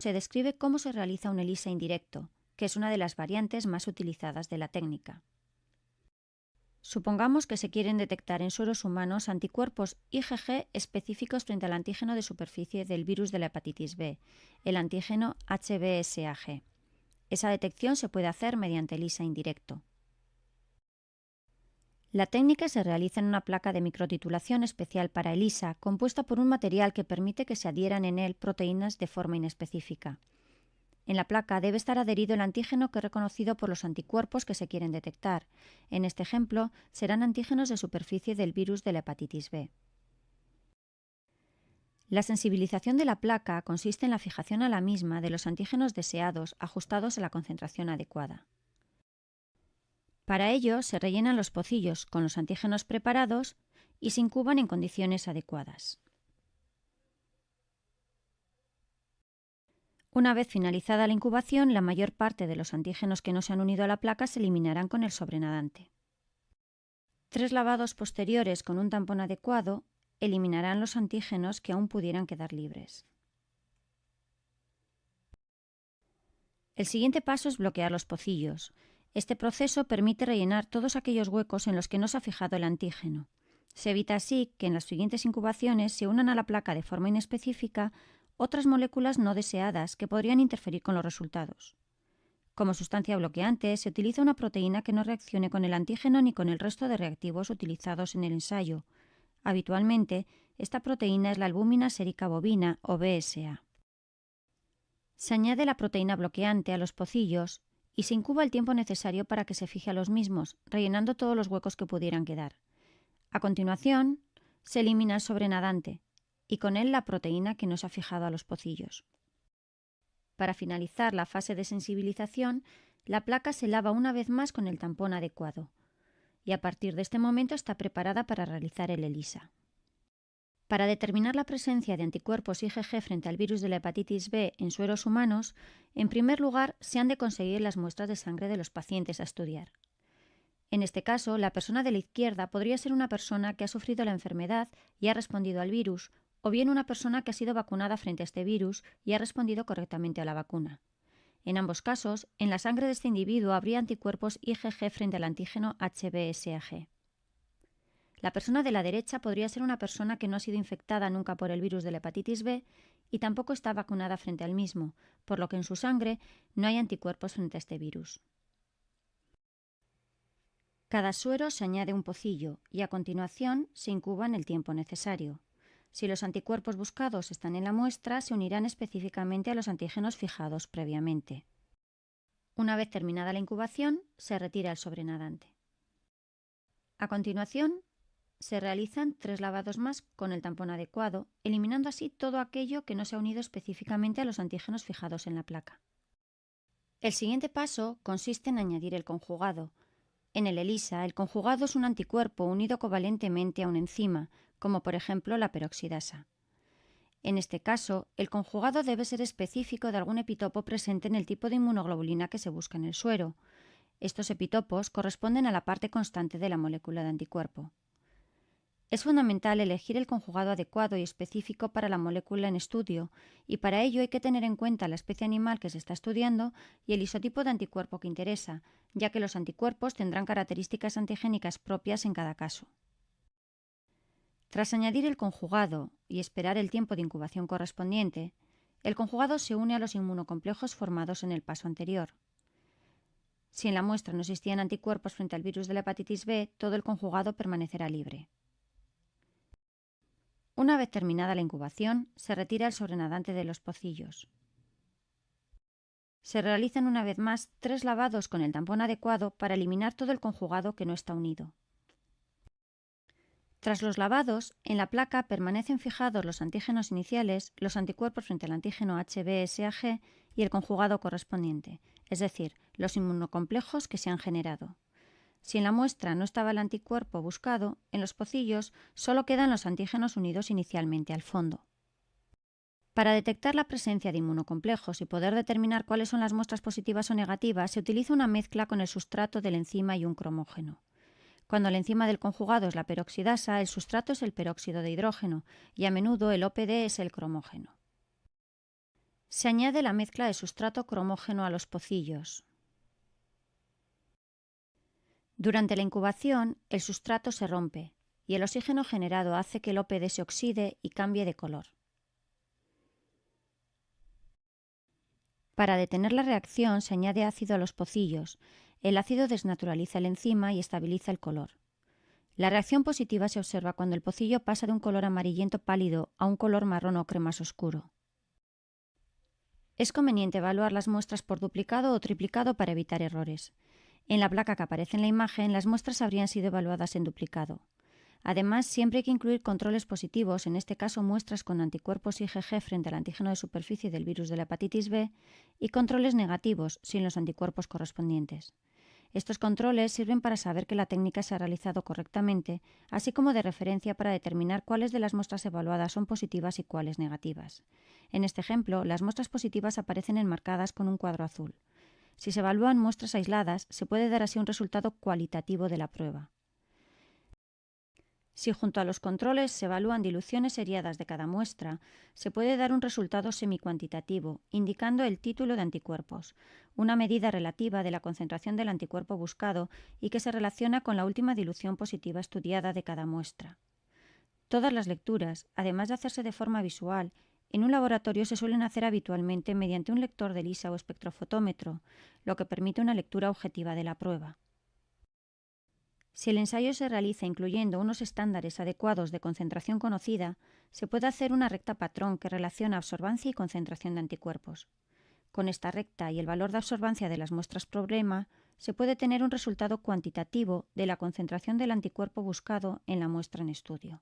se describe cómo se realiza un ELISA indirecto, que es una de las variantes más utilizadas de la técnica. Supongamos que se quieren detectar en sueros humanos anticuerpos IgG específicos frente al antígeno de superficie del virus de la hepatitis B, el antígeno HBsAg. Esa detección se puede hacer mediante ELISA indirecto. La técnica se realiza en una placa de microtitulación especial para ELISA, compuesta por un material que permite que se adhieran en él proteínas de forma inespecífica. En la placa debe estar adherido el antígeno que es reconocido por los anticuerpos que se quieren detectar. En este ejemplo, serán antígenos de superficie del virus de la hepatitis B. La sensibilización de la placa consiste en la fijación a la misma de los antígenos deseados ajustados a la concentración adecuada. Para ello, se rellenan los pocillos con los antígenos preparados y se incuban en condiciones adecuadas. Una vez finalizada la incubación, la mayor parte de los antígenos que no se han unido a la placa se eliminarán con el sobrenadante. 3 lavados posteriores con un tampón adecuado eliminarán los antígenos que aún pudieran quedar libres. El siguiente paso es bloquear los pocillos. Este proceso permite rellenar todos aquellos huecos en los que no se ha fijado el antígeno. Se evita así que en las siguientes incubaciones se unan a la placa de forma inespecífica otras moléculas no deseadas que podrían interferir con los resultados. Como sustancia bloqueante, se utiliza una proteína que no reaccione con el antígeno ni con el resto de reactivos utilizados en el ensayo. Habitualmente, esta proteína es la albúmina sérica bovina o BSA. Se añade la proteína bloqueante a los pocillos y se incuba el tiempo necesario para que se fije a los mismos, rellenando todos los huecos que pudieran quedar. A continuación, se elimina el sobrenadante y con él la proteína que no se ha fijado a los pocillos. Para finalizar la fase de sensibilización, la placa se lava una vez más con el tampón adecuado y a partir de este momento está preparada para realizar el ELISA. Para determinar la presencia de anticuerpos IgG frente al virus de la hepatitis B en sueros humanos, en primer lugar se han de conseguir las muestras de sangre de los pacientes a estudiar. En este caso, la persona de la izquierda podría ser una persona que ha sufrido la enfermedad y ha respondido al virus, o bien una persona que ha sido vacunada frente a este virus y ha respondido correctamente a la vacuna. En ambos casos, en la sangre de este individuo habría anticuerpos IgG frente al antígeno HBsAg. La persona de la derecha podría ser una persona que no ha sido infectada nunca por el virus de la hepatitis B y tampoco está vacunada frente al mismo, por lo que en su sangre no hay anticuerpos frente a este virus. Cada suero se añade un pocillo y a continuación se incuba en el tiempo necesario. Si los anticuerpos buscados están en la muestra, se unirán específicamente a los antígenos fijados previamente. Una vez terminada la incubación, se retira el sobrenadante. A continuación, se realizan 3 lavados más con el tampón adecuado, eliminando así todo aquello que no se ha unido específicamente a los antígenos fijados en la placa. El siguiente paso consiste en añadir el conjugado. En el ELISA, el conjugado es un anticuerpo unido covalentemente a una enzima, como por ejemplo la peroxidasa. En este caso, el conjugado debe ser específico de algún epitopo presente en el tipo de inmunoglobulina que se busca en el suero. Estos epitopos corresponden a la parte constante de la molécula de anticuerpo. Es fundamental elegir el conjugado adecuado y específico para la molécula en estudio, y para ello hay que tener en cuenta la especie animal que se está estudiando y el isotipo de anticuerpo que interesa, ya que los anticuerpos tendrán características antigénicas propias en cada caso. Tras añadir el conjugado y esperar el tiempo de incubación correspondiente, el conjugado se une a los inmunocomplejos formados en el paso anterior. Si en la muestra no existían anticuerpos frente al virus de la hepatitis B, todo el conjugado permanecerá libre. Una vez terminada la incubación, se retira el sobrenadante de los pocillos. Se realizan una vez más 3 lavados con el tampón adecuado para eliminar todo el conjugado que no está unido. Tras los lavados, en la placa permanecen fijados los antígenos iniciales, los anticuerpos frente al antígeno HBsAg y el conjugado correspondiente, es decir, los inmunocomplejos que se han generado. Si en la muestra no estaba el anticuerpo buscado, en los pocillos solo quedan los antígenos unidos inicialmente al fondo. Para detectar la presencia de inmunocomplejos y poder determinar cuáles son las muestras positivas o negativas, se utiliza una mezcla con el sustrato de la enzima y un cromógeno. Cuando la enzima del conjugado es la peroxidasa, el sustrato es el peróxido de hidrógeno y a menudo el OPD es el cromógeno. Se añade la mezcla de sustrato cromógeno a los pocillos. Durante la incubación, el sustrato se rompe y el oxígeno generado hace que el OPD se oxide y cambie de color. Para detener la reacción se añade ácido a los pocillos. El ácido desnaturaliza la enzima y estabiliza el color. La reacción positiva se observa cuando el pocillo pasa de un color amarillento pálido a un color marrón ocre más oscuro. Es conveniente evaluar las muestras por duplicado o triplicado para evitar errores. En la placa que aparece en la imagen, las muestras habrían sido evaluadas en duplicado. Además, siempre hay que incluir controles positivos, en este caso muestras con anticuerpos IgG frente al antígeno de superficie del virus de la hepatitis B, y controles negativos, sin los anticuerpos correspondientes. Estos controles sirven para saber que la técnica se ha realizado correctamente, así como de referencia para determinar cuáles de las muestras evaluadas son positivas y cuáles negativas. En este ejemplo, las muestras positivas aparecen enmarcadas con un cuadro azul. Si se evalúan muestras aisladas, se puede dar así un resultado cualitativo de la prueba. Si junto a los controles se evalúan diluciones seriadas de cada muestra, se puede dar un resultado semicuantitativo, indicando el título de anticuerpos, una medida relativa de la concentración del anticuerpo buscado y que se relaciona con la última dilución positiva estudiada de cada muestra. Todas las lecturas, además de hacerse de forma visual, en un laboratorio se suelen hacer habitualmente mediante un lector de ELISA o espectrofotómetro, lo que permite una lectura objetiva de la prueba. Si el ensayo se realiza incluyendo unos estándares adecuados de concentración conocida, se puede hacer una recta patrón que relaciona absorbancia y concentración de anticuerpos. Con esta recta y el valor de absorbancia de las muestras problema, se puede tener un resultado cuantitativo de la concentración del anticuerpo buscado en la muestra en estudio.